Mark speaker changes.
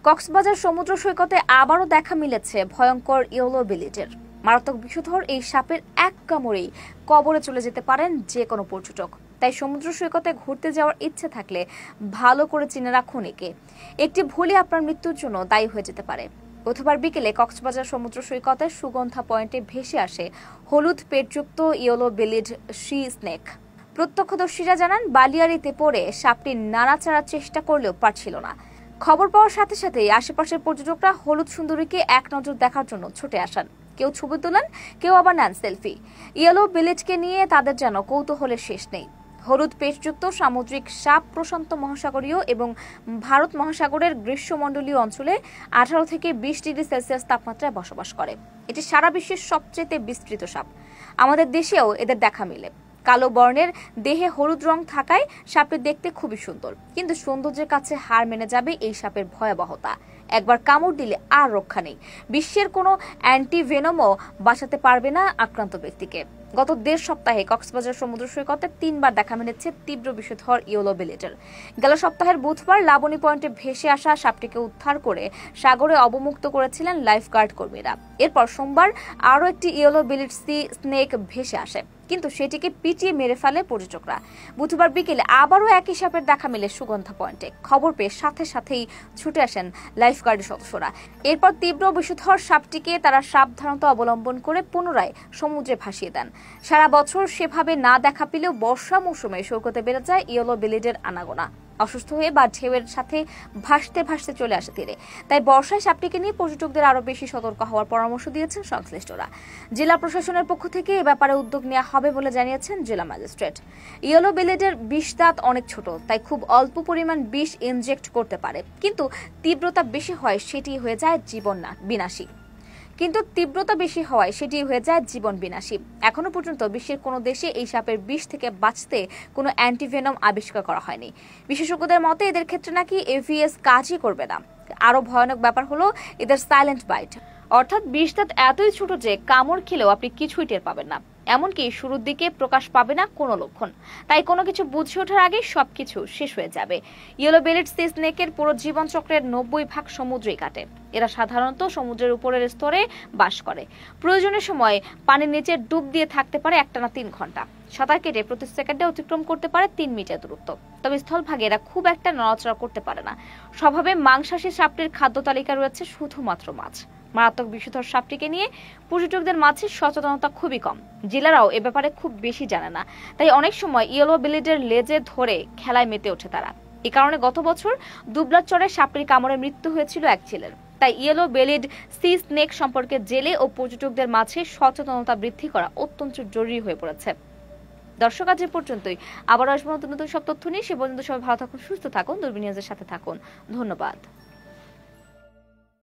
Speaker 1: কক্সবাজার সমুদ্র সৈকতে আবারও দেখা মিলেছে ভয়ঙ্কর ইয়েলো বেলিডের। মারাত্মক বিষধর এই সাপের এক কামড়েই কবরে চলে যেতে পারেন যে কোনো পর্যটক। তাই সমুদ্র সৈকতে ঘুরতে যাওয়ার ইচ্ছে থাকলে ভালো করে চিনে রাখুন একে। একটি ভুলই আপনার মৃত্যুর জন্য দায়ী হয়ে যেতে পারে। বুধবার বিকেলে কক্সবাজার সমুদ্র সৈকতের সুগন্ধা পয়েন্টে ভেসে আসে হলুদ পেটযুক্ত ইয়েলো বেলিড সি স্নেক। প্রত্যক্ষদর্শীরা জানান, বালিয়াড়িতে পড়ে সাপটি নাড়াচাড়ার চেষ্টা করলেও পারছিল না। খবর পাওয়ার সাথে সাথেই আশেপাশের পর্যটকরা হলুদ সুন্দরীকে এক নজর দেখার জন্য ছুটে আসেন। কেউ ছবি তোলেন, কেউ আবার নেন সেলফি। ইয়েলো বেলিডকে নিয়ে তাদের যেন কৌতূহলের শেষ নেই। হলুদ পেটযুক্ত সামুদ্রিক সাপ প্রশান্ত মহাসাগরীয় এবং ভারত মহাসাগরের গ্রীষ্মমণ্ডলীয় অঞ্চলে 18 থেকে 20 ডিগ্রি সেলসিয়াস তাপমাত্রায় বসবাস করে। এটি সারা বিশ্বের সবচেয়ে বিস্তৃত সাপ। আমাদের দেশেও এদের দেখা মেলে। কালো বর্ণের দেহে হলুদ রং থাকায় সাপটি দেখতে খুবই সুন্দর, কিন্তু সৌন্দর্যের কাছে হার মেনে যাবে এই সাপের ভয়াবহতা। একবার কামড় দিলে আর রক্ষা নেই। বিশ্বের কোনো অ্যান্টিভেনমও বাঁচাতে পারবে না আক্রান্ত ব্যক্তিকে। গত 1.5 সপ্তাহে কক্সবাজার সমুদ্র সৈকতে 3বার দেখা মিলেছে তীব্র বিষধর ইয়েলো বেলিডের। গেল সপ্তাহের বুধবার লাবণী পয়েন্টে ভেসে আসা সাপটিকে উদ্ধার করে সাগরে অবমুক্ত করেছিলেন লাইফগার্ড কর্মীরা। এরপর সোমবার আরও একটি ইয়েলো বেলিড সি স্নেক ভেসে আসে, কিন্তু সেটিকে পিটিয়ে মেরে ফেলে পর্যটকরা। বুধবার বিকেলে আবারও একই সাপের দেখা মেলে সুগন্ধা পয়েন্টে। খবর পেয়ে সাথে সাথেই ছুটে আসেন লাইফগার্ডের সদস্যরা। এরপর তীব্র বিষধর সাপটিকে তারা সাবধানতা অবলম্বন করে পুনরায় সমুদ্রে ভাসিয়ে দেন। সারা বছর সেভাবে না দেখা পেলেও বর্ষা মৌসুমে সৈকতে বেড়ে যায় ইয়েলো বেলিডের আনাগোনা। অসুস্থ হয়ে বা ঢেউয়ের সাথে ভাসতে ভাসতে চলে আসে তীরে। তাই বর্ষায় সাপটিকে নিয়ে পর্যটকদের আরো বেশি সতর্ক হওয়ার পরামর্শ দিয়েছেন সংশ্লিষ্টরা। জেলা প্রশাসনের পক্ষ থেকে এ ব্যাপারে উদ্যোগ নেওয়া হবে বলে জানিয়েছেন জেলা ম্যাজিস্ট্রেট। ইয়েলো বেলিডের বিষ দাঁত অনেক ছোট, তাই খুব অল্প পরিমাণ বিষ ইনজেক্ট করতে পারে, কিন্তু তীব্রতা বেশি হয় সেটি হয়ে যায় জীবন বিনাশী। এখনো পর্যন্ত বিশ্বের কোনো দেশে এই সাপের বিষ থেকে বাঁচতে কোনো অ্যান্টিভেনম আবিষ্কার করা হয়নি। বিশেষজ্ঞদের মতে এদের ক্ষেত্রে নাকি এভিএস কাজই করবে না। আরো ভয়ানক ব্যাপার হলো এদের সাইলেন্ট বাইট, অর্থাৎ বিষ দাঁত এতই ছোট যে কামড় খেলেও আপনি কিছুই টের পাবেন না, এমনকি শুরুর দিকে প্রকাশ পাবে না কোনো লক্ষণ। তাই কোনো কিছু বুঝে ওঠার আগে সবকিছু শেষ হয়ে যাবে। ইয়েলো বেলিড সি স্নেকের পুরো জীবন চক্রের 90% সমুদ্রেই কাটে। এরা সাধারণত সমুদ্রের উপরের স্তরে বাস করে। প্রয়োজনের সময় পানির নিচে ডুব দিয়ে থাকতে পারে একটানা 3 ঘন্টা। সাঁতার কেটে প্রতি সেকেন্ডে অতিক্রম করতে পারে 3 মিটার দূরত্ব। তবে স্থলভাগে এরা খুব একটা নড়াচড়া করতে পারে না। স্বভাবে মাংসাশী সাপটির খাদ্য তালিকা রয়েছে শুধুমাত্র মাছ। মারাত্মক বিষধর সাপটিকে নিয়ে পর্যটকদের মাঝে সচেতনতা খুবই কম। জেলারাও এ ব্যাপারে খুব বেশি জানে না। তাই অনেক সময় ইয়েলো বেলিডের লেজে ধরে খেলায় মেতে ওঠে তারা। এই কারণে গত বছর দুবলাচরে সাপটির কামড়ে মৃত্যু হয়েছিল এক ছেলের। তাই ইয়েলো বেলিড সি স্নেক সম্পর্কে জেলে ও পর্যটকদের মাঝে সচেতনতা বৃদ্ধি করা অত্যন্ত জরুরি হয়ে পড়েছে। দর্শক, আজ এ পর্যন্তই। আবার আসবো নতুন নতুন সব তথ্য নিয়ে। সে পর্যন্ত সবাই ভালো থাকুন, সুস্থ থাকুন, দুর্বি নিউজের সাথে থাকুন। ধন্যবাদ।